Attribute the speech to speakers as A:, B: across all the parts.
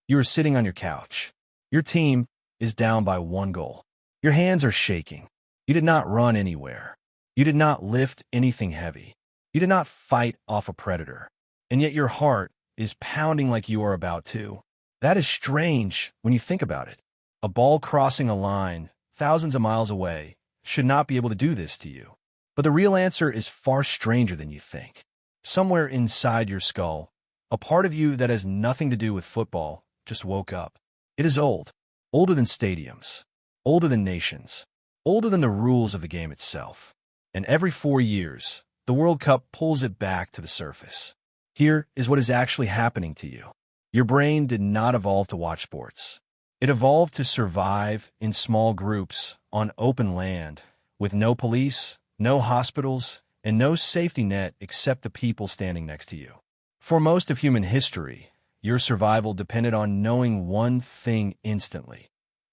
A: You are sitting on your couch. Your team is down by 1 goal. Your hands are shaking. You did not run anywhere. You did not lift anything heavy. You did not fight off a predator. And yet your heart is pounding like you are about to. That is strange when you think about it. A ball crossing a line thousands of miles away should not be able to do this to you. But the real answer is far stranger than you think. Somewhere inside your skull, a part of you that has nothing to do with football just woke up. It is old, older than stadiums, older than nations, older than the rules of the game itself. And every 4 years, the World Cup pulls it back to the surface. Here is what is actually happening to you. Your brain did not evolve to watch sports. It evolved to survive in small groups on open land with no police, no hospitals, and no safety net except the people standing next to you. For most of human history, your survival depended on knowing one thing instantly: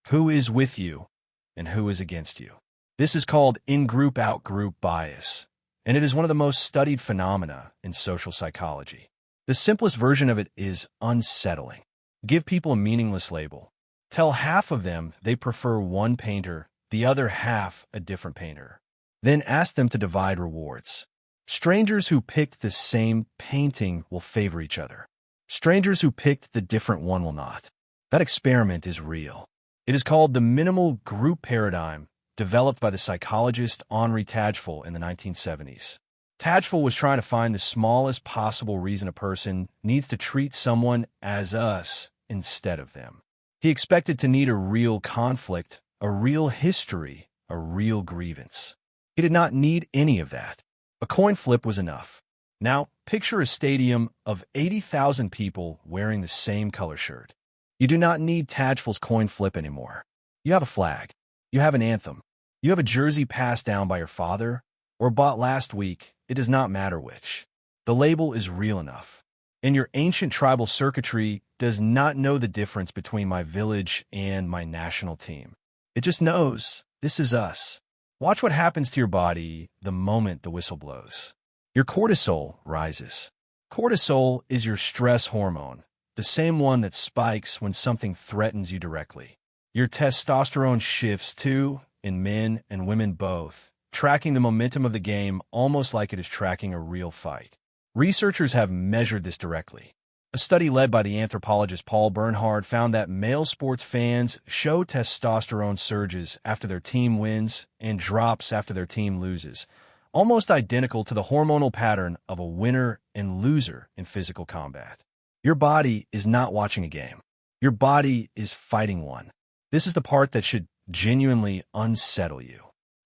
A: who is with you and who is against you. This is called in-group, out-group bias, and it is one of the most studied phenomena in social psychology. The simplest version of it is unsettling. Give people a meaningless label. Tell half of them they prefer one painter, the other half a different painter. Then ask them to divide rewards. Strangers who picked the same painting will favor each other. Strangers who picked the different one will not. That experiment is real. It is called the minimal group paradigm, developed by the psychologist Henri Tajfel in the 1970s. Tajfel was trying to find the smallest possible reason a person needs to treat someone as us instead of them. He expected to need a real conflict, a real history, a real grievance. He did not need any of that. A coin flip was enough. Now, picture a stadium of 80,000 people wearing the same color shirt. You do not need Tajfel's coin flip anymore. You have a flag. You have an anthem. You have a jersey passed down by your father or bought last week. It does not matter which. The label is real enough. And your ancient tribal circuitry does not know the difference between my village and my national team. It just knows this is us. Watch what happens to your body the moment the whistle blows. Your cortisol rises. Cortisol is your stress hormone, the same one that spikes when something threatens you directly. Your testosterone shifts too, in men and women both, tracking the momentum of the game almost like it is tracking a real fight. Researchers have measured this directly. A study led by the anthropologist Paul Bernhardt found that male sports fans show testosterone surges after their team wins and drops after their team loses, almost identical to the hormonal pattern of a winner and loser in physical combat. Your body is not watching a game. Your body is fighting one. This is the part that should genuinely unsettle you.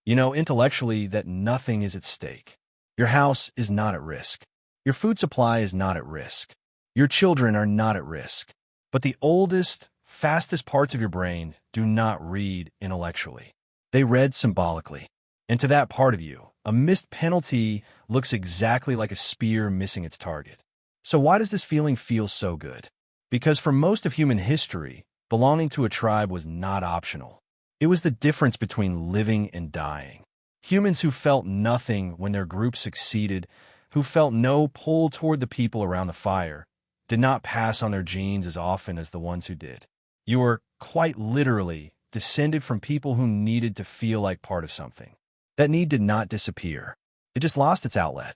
A: You know intellectually that nothing is at stake. Your house is not at risk. Your food supply is not at risk. Your children are not at risk. But the oldest, fastest parts of your brain do not read intellectually. They read symbolically. And to that part of you, a missed penalty looks exactly like a spear missing its target. So why does this feeling feel so good? Because for most of human history, belonging to a tribe was not optional. It was the difference between living and dying. Humans who felt nothing when their group succeeded, who felt no pull toward the people around the fire, did not pass on their genes as often as the ones who did. You were, quite literally, descended from people who needed to feel like part of something. That need did not disappear. It just lost its outlet.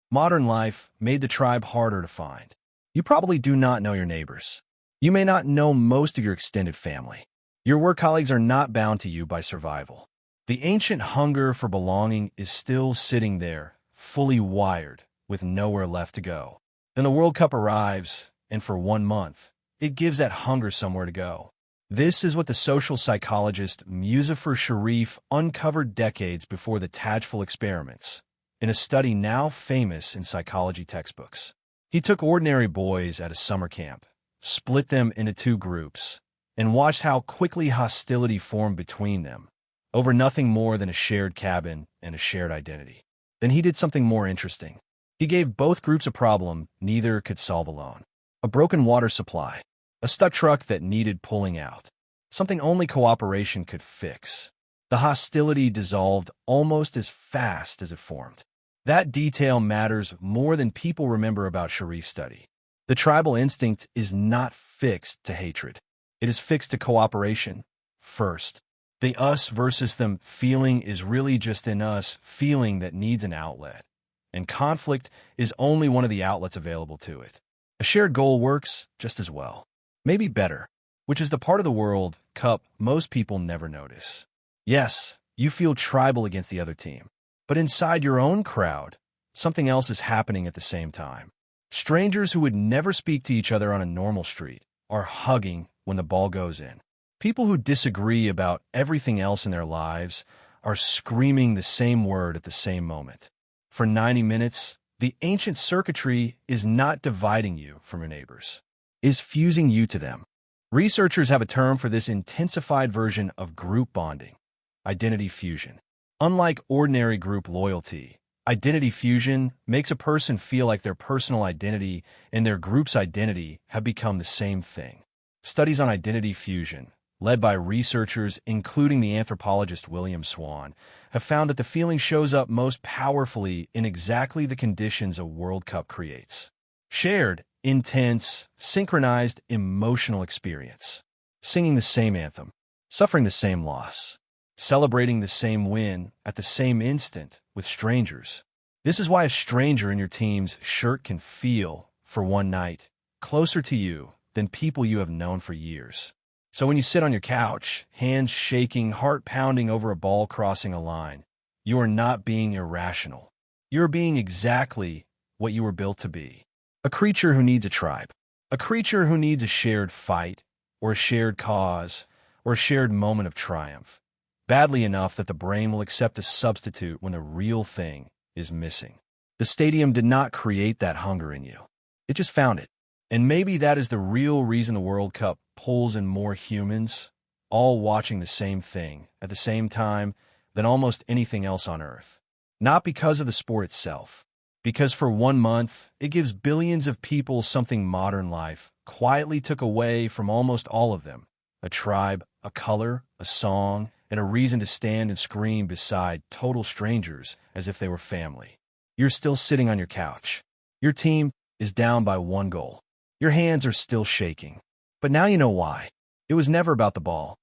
A: Modern life made the tribe harder to find. You probably do not know your neighbors. You may not know most of your extended family. Your work colleagues are not bound to you by survival. The ancient hunger for belonging is still sitting there, fully wired, with nowhere left to go. Then the World Cup arrives, and for 1 month, it gives that hunger somewhere to go. This is what the social psychologist Muzafer Sharif uncovered decades before the Tajfel experiments, in a study now famous in psychology textbooks. He took ordinary boys at a summer camp, split them into 2 groups, and watched how quickly hostility formed between them, over nothing more than a shared cabin and a shared identity. Then he did something more interesting. He gave both groups a problem neither could solve alone. A broken water supply, a stuck truck that needed pulling out, something only cooperation could fix. The hostility dissolved almost as fast as it formed. That detail matters more than people remember about Sharif's study. The tribal instinct is not fixed to hatred. It is fixed to cooperation. First, the us versus them feeling is really just an us feeling that needs an outlet, and conflict is only one of the outlets available to it. A shared goal works just as well, maybe better, which is the part of the World Cup most people never notice. Yes, you feel tribal against the other team, but inside your own crowd, something else is happening at the same time. Strangers who would never speak to each other on a normal street are hugging when the ball goes in. People who disagree about everything else in their lives are screaming the same word at the same moment. For 90 minutes, the ancient circuitry is not dividing you from your neighbors, it is fusing you to them. Researchers have a term for this intensified version of group bonding: identity fusion. Unlike ordinary group loyalty, identity fusion makes a person feel like their personal identity and their group's identity have become the same thing. Studies on identity fusion, led by researchers including the anthropologist William Swann, have found that the feeling shows up most powerfully in exactly the conditions a World Cup creates: shared, intense, synchronized emotional experience. Singing the same anthem, suffering the same loss, celebrating the same win at the same instant with strangers. This is why a stranger in your team's shirt can feel, for one night, closer to you than people you have known for years. So when you sit on your couch, hands shaking, heart pounding over a ball crossing a line, you are not being irrational. You are being exactly what you were built to be. A creature who needs a tribe. A creature who needs a shared fight, or a shared cause, or a shared moment of triumph, badly enough that the brain will accept a substitute when the real thing is missing. The stadium did not create that hunger in you. It just found it. And maybe that is the real reason the World Cup pulls in more humans, all watching the same thing at the same time, than almost anything else on Earth. Not because of the sport itself, because for 1 month, it gives billions of people something modern life quietly took away from almost all of them: a tribe, a color, a song, and a reason to stand and scream beside total strangers as if they were family. You're still sitting on your couch. Your team is down by 1 goal. Your hands are still shaking. But now you know why. It was never about the ball.